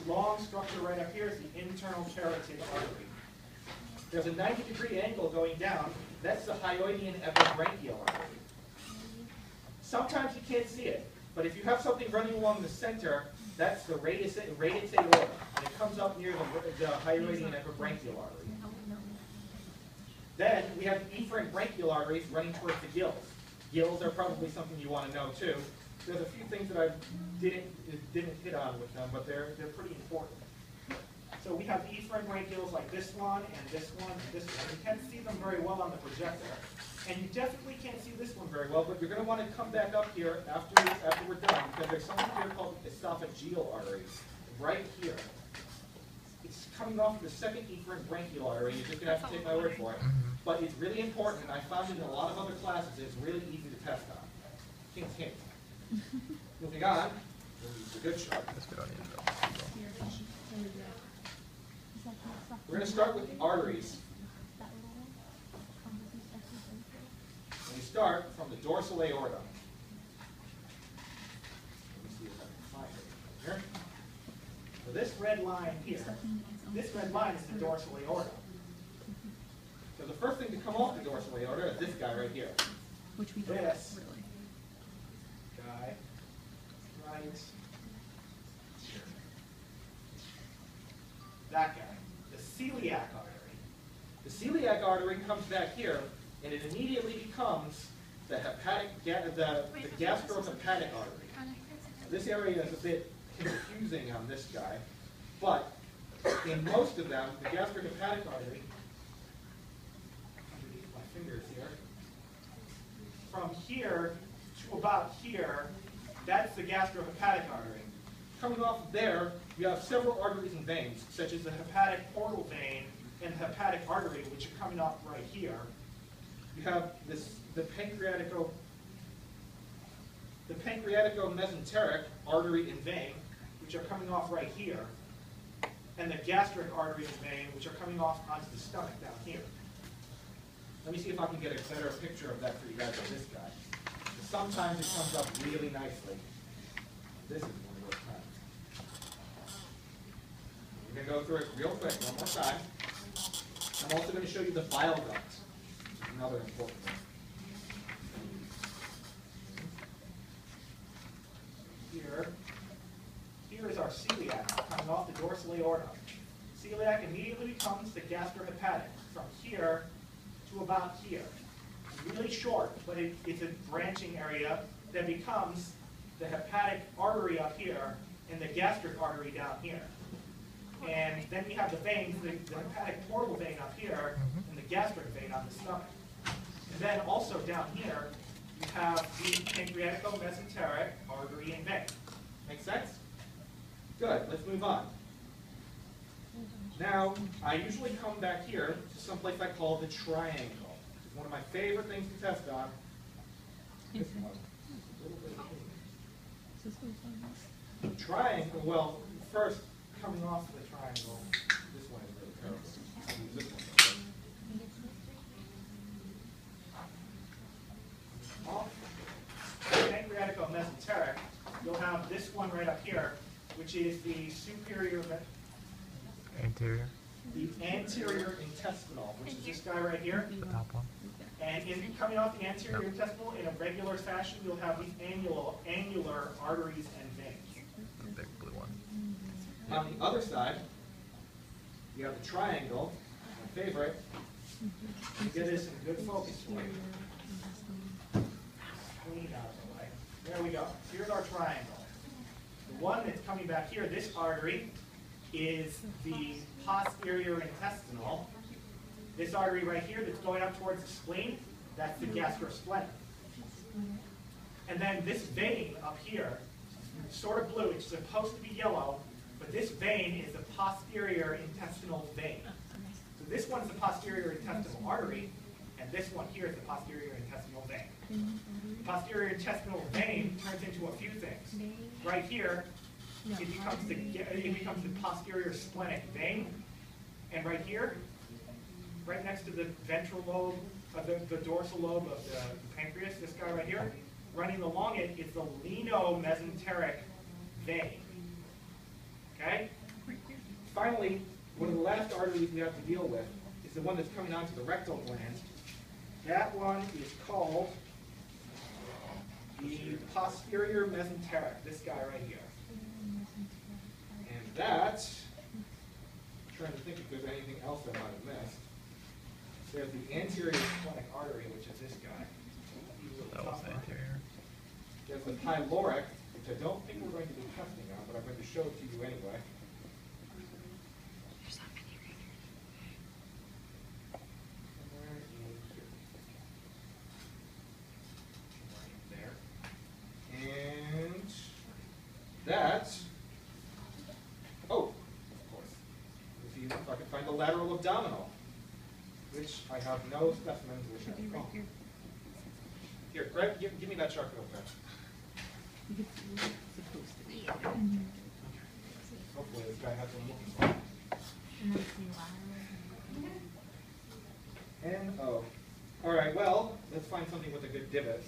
long structure right up here is the internal carotid artery. There's a 90-degree angle going down. That's the hyoidian epibranchial artery. Sometimes you can't see it, but if you have something running along the center, that's the radius aorta, and it comes up near the hyoidian epibranchial artery. Then we have the efferent branchial arteries running towards the gills. Gills are probably something you want to know too. There's a few things that I didn't hit on with them, but they're pretty important. So we have efferent branchioles like this one and this one and this one. You can't see them very well on the projector. And you definitely can't see this one very well, but you're going to want to come back up here after we're done, because there's something here called esophageal artery, right here. It's coming off the second efferent branchial artery. You're just going to have to take my word for it. But it's really important, and I found it in a lot of other classes. It's really easy to test on. Hint, hint. Moving on, it's a good shot. We're going to start with the arteries. And we start from the dorsal aorta. Let me see if I can find it here. So this red line here, this red line is the dorsal aorta. So the first thing to come off the dorsal aorta is this guy right here. Which we don't this really. Guy right here. That guy, the celiac artery. The celiac artery comes back here, and it immediately becomes the gastrohepatic artery. This area is a bit confusing on this guy, but in most of them, the gastrohepatic artery, underneath my fingers here, from here to about here, that's the gastrohepatic artery. Coming off of there, you have several arteries and veins, such as the hepatic portal vein and the hepatic artery, which are coming off right here. You have the pancreatico-mesenteric artery and vein, which are coming off right here, and the gastric artery and vein, which are coming off onto the stomach down here. Let me see if I can get a better picture of that for you guys with this guy. Sometimes it comes up really nicely. This is one of those times. We're going to go through it real quick one more time. I'm also going to show you the bile duct, another important thing. Here is our celiac coming off the dorsal aorta. Celiac immediately becomes the gastrohepatic from here to about here. It's really short, but it's a branching area that becomes the hepatic artery up here and the gastric artery down here. And then we have the veins, the hepatic portal vein up here and the gastric vein on the stomach. And then also down here, you have the pancreatico-mesenteric artery and vein. Make sense? Good, let's move on. Now, I usually come back here to someplace I call the triangle. It's one of my favorite things to test on. This one. Triangle, well, first, coming off the triangle, this one is really terrible. I'll use this one first. Off the pancreatico-mesenteric, you'll have this one right up here, which is the anterior intestinal, which is this guy right here. The top one. And coming off the anterior intestinal in a regular fashion, you'll have these annular arteries and veins. The big blue one. On the other side, you have the triangle, my favorite. Get this in good focus for you. Clean out of the way. There we go. Here's our triangle. The one that's coming back here, this artery, is the posterior intestinal. This artery right here that's going up towards the spleen, that's the gastrosplenic. And then this vein up here, sort of blue, it's supposed to be yellow, but this vein is the posterior intestinal vein. So this one's the posterior intestinal artery, and this one here is the posterior intestinal vein. The posterior intestinal vein turns into a few things. Right here, it becomes the posterior splenic vein, and right here, right next to the ventral lobe, the dorsal lobe of the pancreas, this guy right here, running along it is the lieno-mesenteric vein. Okay? arteries we have to deal with is the one that's coming onto the rectal gland. That one is called the posterior mesenteric, this guy right here. And that, I'm trying to think if there's anything else I might have missed. There's the anterior splenic artery, which is this guy. That was anterior. There's the pyloric, which I don't think we're going to be testing on, but I'm going to show it to you anyway. And that, oh, of course, let's see if I can find the lateral abdominal, which I have no specimens which have. Oh. Here, Greg, give me that shark real quick. Hopefully this guy has what I'm looking for. N-O. All right, well, let's find something with a good divot.